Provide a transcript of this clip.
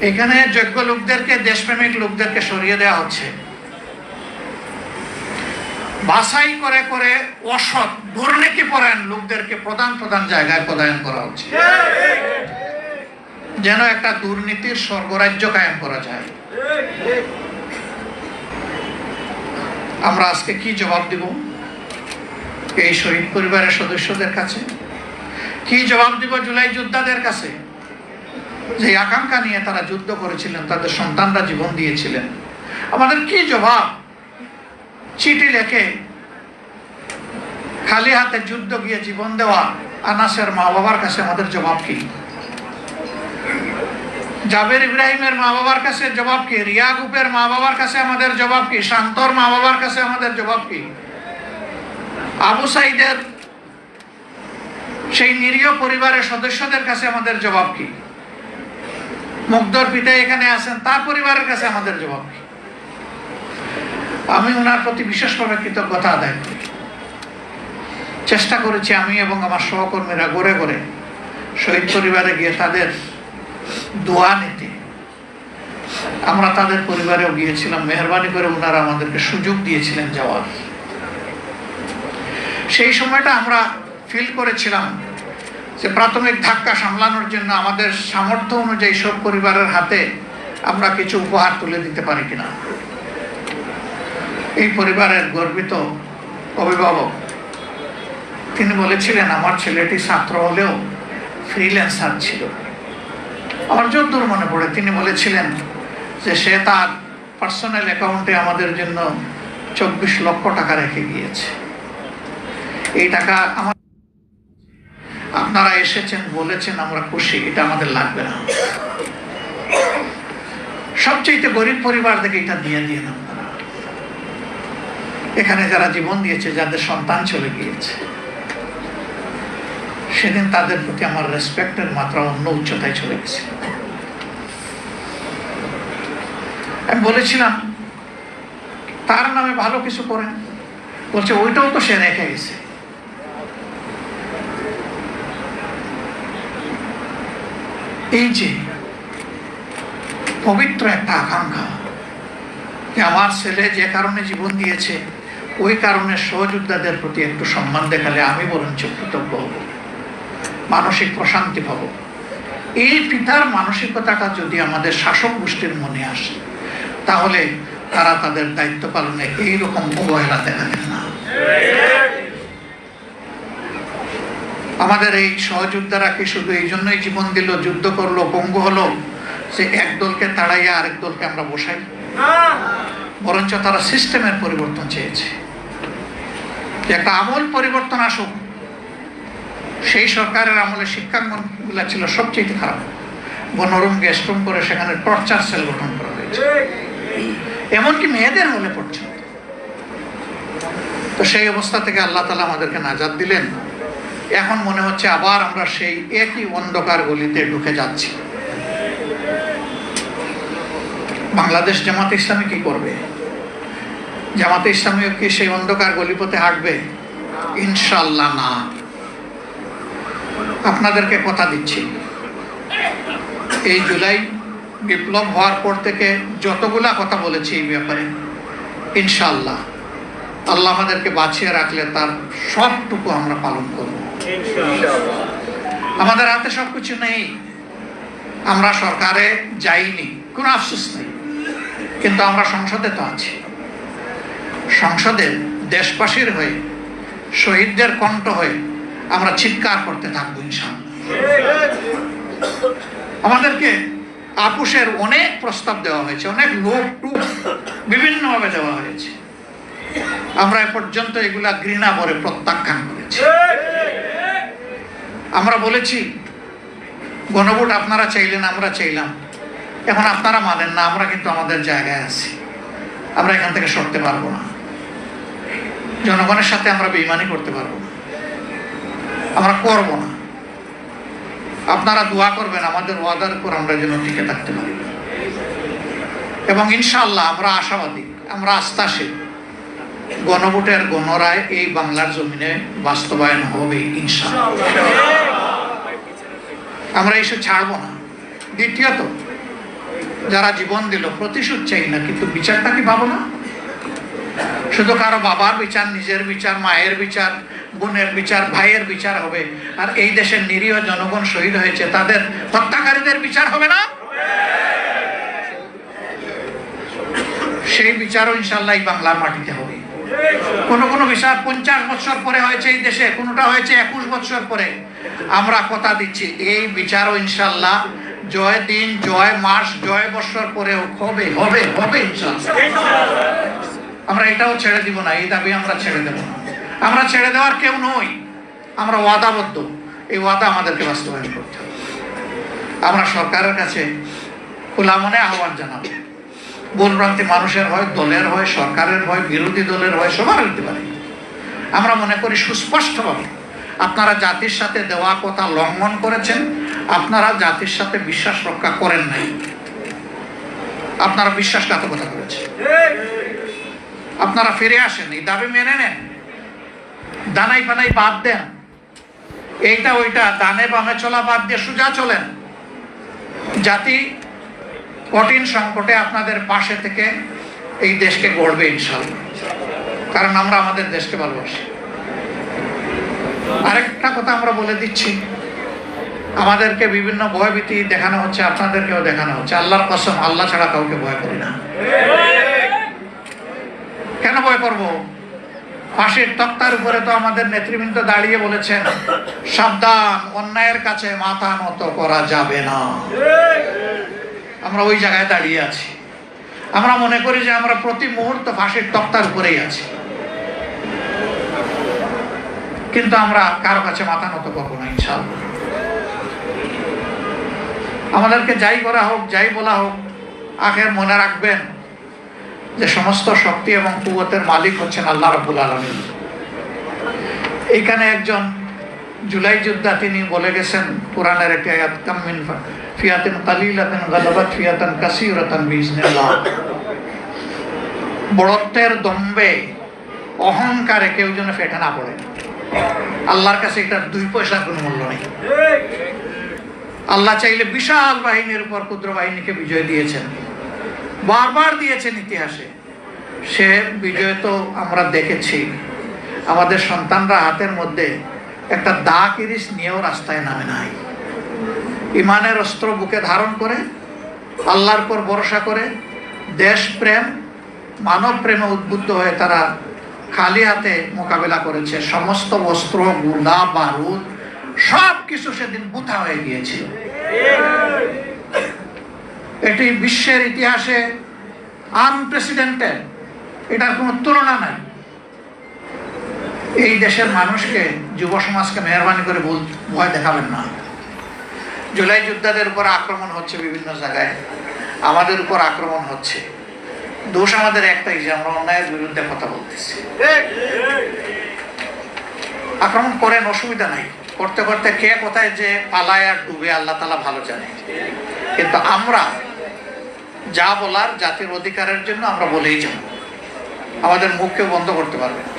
এখানে যোগ্য লোকদেরকে, দেশপ্রেমিক লোকদেরকে সরিয়ে দেওয়া হচ্ছে, বাছাই করে করে অসৎ দুর্নীতিপরায়ণ লোকদেরকে প্রধান প্রধান জায়গায় পদায়ন করা হচ্ছে, যেন একটা দুর্নীতির স্বর্গরাজ্য কায়েম করা যায়। আমরা আজকে কি জবাব দিব এই শহীদ পরিবারের সদস্যদের কাছে? কি জবাব দিব জুলাই যোদ্ধাদের কাছে, যে আকাঙ্ক্ষা নিয়ে তারা যুদ্ধ করেছিলেন, তাদের সন্তানরা জীবন দিয়েছিলেন? আমাদের কি জবাব? চিঠি লেখে খালি হাতে যুদ্ধ গিয়ে জীবন দেওয়া আনাসের মা বাবার কাছে আমাদের জবাব কি? জাবের ইব্রাহিমের মা বাবার কাছে জবাব কি? রিয়া গুপের মা বাবার কাছে আমাদের জবাব কি? শান্তর মা বাবার কাছে আমাদের জবাব কি? আবু সাইদের সেই নিরীহ পরিবারের সদস্যদের কাছে আমাদের জবাব কি? মুগ্ধর পিতা এখানে আছেন, তার পরিবারের কাছে আমাদের জবাব কি? আমি ওনার প্রতি বিশেষভাবে কৃতজ্ঞতা আদায় করি। চেষ্টা করেছি আমি এবং আমার সহকর্মীরা ঘরে ঘরে শহীদ পরিবারে গিয়ে তাদের দোয়া নিতে। আমরা তাদের পরিবারেও গিয়েছিলাম, মেহরবানি করে ওনারা আমাদেরকে সুযোগ দিয়েছিলেন যাওয়ার। সেই সময়টা আমরা ফিল করেছিলাম যে প্রাথমিক ধাক্কা সামলানোর জন্য আমাদের সামর্থ্য অনুযায়ী সব পরিবারের হাতে আমরা কিছু উপহার তুলে দিতে পারি কিনা। এই পরিবারের গর্বিত অভিভাবক তিনি বলেছিলেন, আমার ছেলেটি ছাত্র হলেও ফ্রিল্যান্সার ছিল। আমার যতদূর মনে পড়ে তিনি বলেছিলেন যে সে তার পার্সোনাল অ্যাকাউন্টে আমাদের জন্য 24 লক্ষ টাকা রেখে গিয়েছে। এই টাকা আপনারা এসেছেন, বলেছেন, আমরা খুশি, এটা আমাদের লাগবে না। সবচেয়ে গরিব পরিবার থেকে এটা দিয়ে না। এখানে যারা জীবন দিয়েছে, যাদের সন্তান চলে গিয়েছে, সেদিন তাদের প্রতি আমার রেসপেক্টের মাত্রা অন্য উচ্চতায় চলে গেছে। আমি বলেছিলাম তার নামে ভালো কিছু করেন, বলছে ওইটাও তো সে রেখে গেছে। এই যে পবিত্র একটা আকাঙ্ক্ষা যে আমার ছেলে যে কারণে জীবন দিয়েছে, ওই কারণে সহযোদ্ধাদের প্রতি একটু সম্মান দেখালে আমি বরঞ্চ কৃতজ্ঞ হব, মানসিক প্রশান্তি পাব। এই পিতার মানসিকতাটা যদি আমাদের শাসক গোষ্ঠীর মনে আসে, তাহলে তারা তাদের দায়িত্ব পালনে এইরকম অবহেলা দেখাবেন না। আমাদের এই সহযোদ্ধারা কি শুধু এই জন্যই জীবন দিল, যুদ্ধ করলো, পঙ্গু হলো যে এক দলকে তাড়াইয়া আরেক দলকে আমরা বসাই? বরঞ্চ তারা সিস্টেমের পরিবর্তন চেয়েছে, যে একটা আমল পরিবর্তন আসুক। সেই সরকারের আমলে শিক্ষাঙ্গনগুলো ছিল সবচেয়ে খারাপ, বনরুম গেস্ট রুম করে সেখানে টর্চার সেল গঠন করা হয়েছে, এমনকি মেয়েদের হলে পর্যন্ত। তো সেই অবস্থা থেকে আল্লাহ তাআলা আমাদেরকে নাজাত দিলেন। এখন মনে হচ্ছে আবার আমরা সেই একই অন্ধকার গলিতে ঢুকে যাচ্ছি। বাংলাদেশ জামাতে ইসলামী কি করবে? জামাতে ইসলামী কি সেই অন্ধকার গলিপথে হাঁটবে? ইনশাআল্লাহ না। আপনাদেরকে কথা দিচ্ছি, এই জুলাই বিপ্লব হওয়ার পর থেকে যতগুলা কথা বলেছি এই ব্যাপারে, ইনশাআল্লাহ আল্লাহ আমাদেরকে বাঁচিয়ে রাখলে তার সবটুকু আমরা পালন করব। আমাদের হাতে সবকিছু নেই, আমরা সরকারে যাইনি, কোনো আফসোস নেই, কিন্তু আমরা সংসদে তো আছি। সংসদে দেশবাসীর হয়ে, শহীদদের কণ্ঠ হয়ে আমরা চিৎকার করতে থাকবো ইনশাআল্লাহ। আমাদেরকে আপোষের অনেক প্রস্তাব দেওয়া হয়েছে, অনেক লোক টুক বিভিন্নভাবে দেওয়া হয়েছে, আমরা এ পর্যন্ত এগুলা ঘৃণা করে প্রত্যাখ্যান করেছি। আমরা বলেছি গণভোট আপনারা চাইলেন, আমরা চাইলাম, এখন আপনারা মানেন না, আমরা কিন্তু আমাদের জায়গায় আছি, আমরা এখান থেকে সরতে পারবো না। জনগণের সাথে আমরা বেঈমানি করতে পারবো না, আমরা করব না। আপনারা দোয়া করবেন আমাদের ওয়াদার উপর আমরা যেন টিকে থাকতে পারি, এবং ইনশাআল্লাহ আমরা আশাবাদী, আমরা আস্থাশীল, গণভোটের গণরায় এই বাংলার জমিনে বাস্তবায়ন হবে ইনশাআল্লাহ। আমরা এসে ছাড়বো না। দ্বিতীয়ত, যারা জীবন দিল, প্রতিশোধ চাই না, কিন্তু বিচারটা কি ভাবো না? শুধু কারো বাবার বিচার, নিজের বিচার, মায়ের বিচার, বোনের বিচার, ভাইয়ের বিচার হবে, আর এই দেশের নিরীহ জনগণ শহীদ হয়েছে তাদের হত্যাকারীদের বিচার হবে না? সেই বিচারও ইনশাআল্লাহ এই বাংলার মাটিতে হবে। কোনো বিচার 50 বছর পরে হয়েছে এই দেশে, কোনোটা হয়েছে 21 বছর পরে। আমরা কথা দিচ্ছি এই বিচারও ইনশাআল্লাহ জয় দিন, জয় মাস, জয় বছর পরেও হবে হবে হবে ইনশাআল্লাহ। আমরা এটাও ছেড়ে দিব না, এই দাবি আমরা ছেড়ে দেব না। আমরা ছেড়ে দেওয়ার কেউ নই, আমরা ওয়াদাবদ্ধ। এই ওয়াদা আমাদেরকে বাস্তবায়ন করতে হবে। আমরা সরকারের কাছে খোলা মনে আহ্বান জানাবো। ভুলভ্রান্তি মানুষের হয়, দলের হয়, সরকারের হয়, বিরোধী দলের হয়, সবার হইতে পারে। আমরা মনে করি সুস্পষ্টভাবে আপনারা জাতির সাথে দেওয়া কথা লঙ্ঘন করেছেন, আপনারা জাতির সাথে বিশ্বাস রক্ষা করেন নাই, আপনারা বিশ্বাসঘাতকতা করেছেন। আপনারা ফিরে আসেন, এই দাবি মেনে নেন, দানাই পানাই বাদ দেন, এইটা ওইটা ডানে বামে চলা বাদ দিয়ে সোজা চলেন। জাতি কঠিন সংকটে আপনাদের পাশে থেকে এই দেশকে গড়বে ইনশাআল্লাহ, কারণ আমরা আমাদের দেশকে ভালোবাসি। আরেকটা কথা আমরা বলে দিচ্ছি, আমাদেরকে বিভিন্ন ভয়ভীতি দেখানো হচ্ছে, আপনাদেরকেও দেখানো হচ্ছে। আল্লাহর কসম, আল্লাহ ছাড়া কাউকে ভয় করি না। কেন ভয় করব? ফাঁসির তক্তার উপরে তো আমাদের নেতৃবৃন্দ দাঁড়িয়ে বলেছেন, সাবধান, অন্যায়ের কাছে মাথা নত করা যাবে না। আমরা ওই জায়গায় দাঁড়িয়ে আছি। আমরা মনে করি যে আমরা প্রতি মুহূর্ত ফাঁসির তক্তার উপরেই আছি, কিন্তু আমরা কারো কাছে মাথা নত করবো না ইনশাআল্লাহ। আমাদেরকে যাই করা হোক, যাই বলা হোক, আখের মনে রাখবেন যে সমস্ত শক্তি এবং কুওয়াতের মালিক হচ্ছেন আল্লাহ রাব্বুল আলামিন। এইখানে একজন জুলাই যোদ্ধা তিনি বলে গেছেন কোরআনের একটি আয়াত, কাম মিন ফিয়াতিন কালিলাতিন গালাবাত ফিয়াতান কাসীরাতান বিইজনিল্লাহ। বড়ত্বের দম্বে, অহংকারে কেউ যেন ফেটে না পড়ে। আল্লাহর কাছে এটার 2 পয়সার কোনো মূল্য নেই। আল্লাহ চাইলে বিশাল বাহিনীর উপর ক্ষুদ্র বাহিনীকে বিজয় দিয়েছেন, বারবার দিয়েছেন ইতিহাসে। সে বিজয় তো আমরা দেখেছি। আমাদের সন্তানরা হাতের মধ্যে একটা দা কিরিশ নিয়েও রাস্তায় নামে নাই। ইমানের অস্ত্র বুকে ধারণ করে, আল্লাহর পর ভরসা করে, দেশপ্রেম, মানব প্রেমে উদ্বুদ্ধ হয়ে তারা খালি হাতে মোকাবেলা করেছে। সমস্ত অস্ত্র, গোলা বারুদ সব কিছু সেদিন বুথা হয়ে গিয়েছিল। এটি বিশ্বের ইতিহাসে আনপ্রেসিডেন্টেড, এটার কোনো তুলনা নাই। এই দেশের মানুষকে, যুব সমাজকে মেহরবানি করে ভয় দেখাবেন না। জুলাই যোদ্ধাদের উপর আক্রমণ হচ্ছে বিভিন্ন জায়গায়, আমাদের উপর আক্রমণ হচ্ছে। দোষ আমাদের একটাই যে আমরা অন্যায়ের বিরুদ্ধে কথা বলতেছি। আক্রমণ করেন, অসুবিধা নাই। করতে করতে কে কোথায় যে পালায় আর ডুবে আল্লাহ তাআলা ভালো জানে। কিন্তু আমরা যা বলার জাতির অধিকারের জন্য আমরা বলেই যাব, আমাদের মুখকে বন্ধ করতে পারবে না।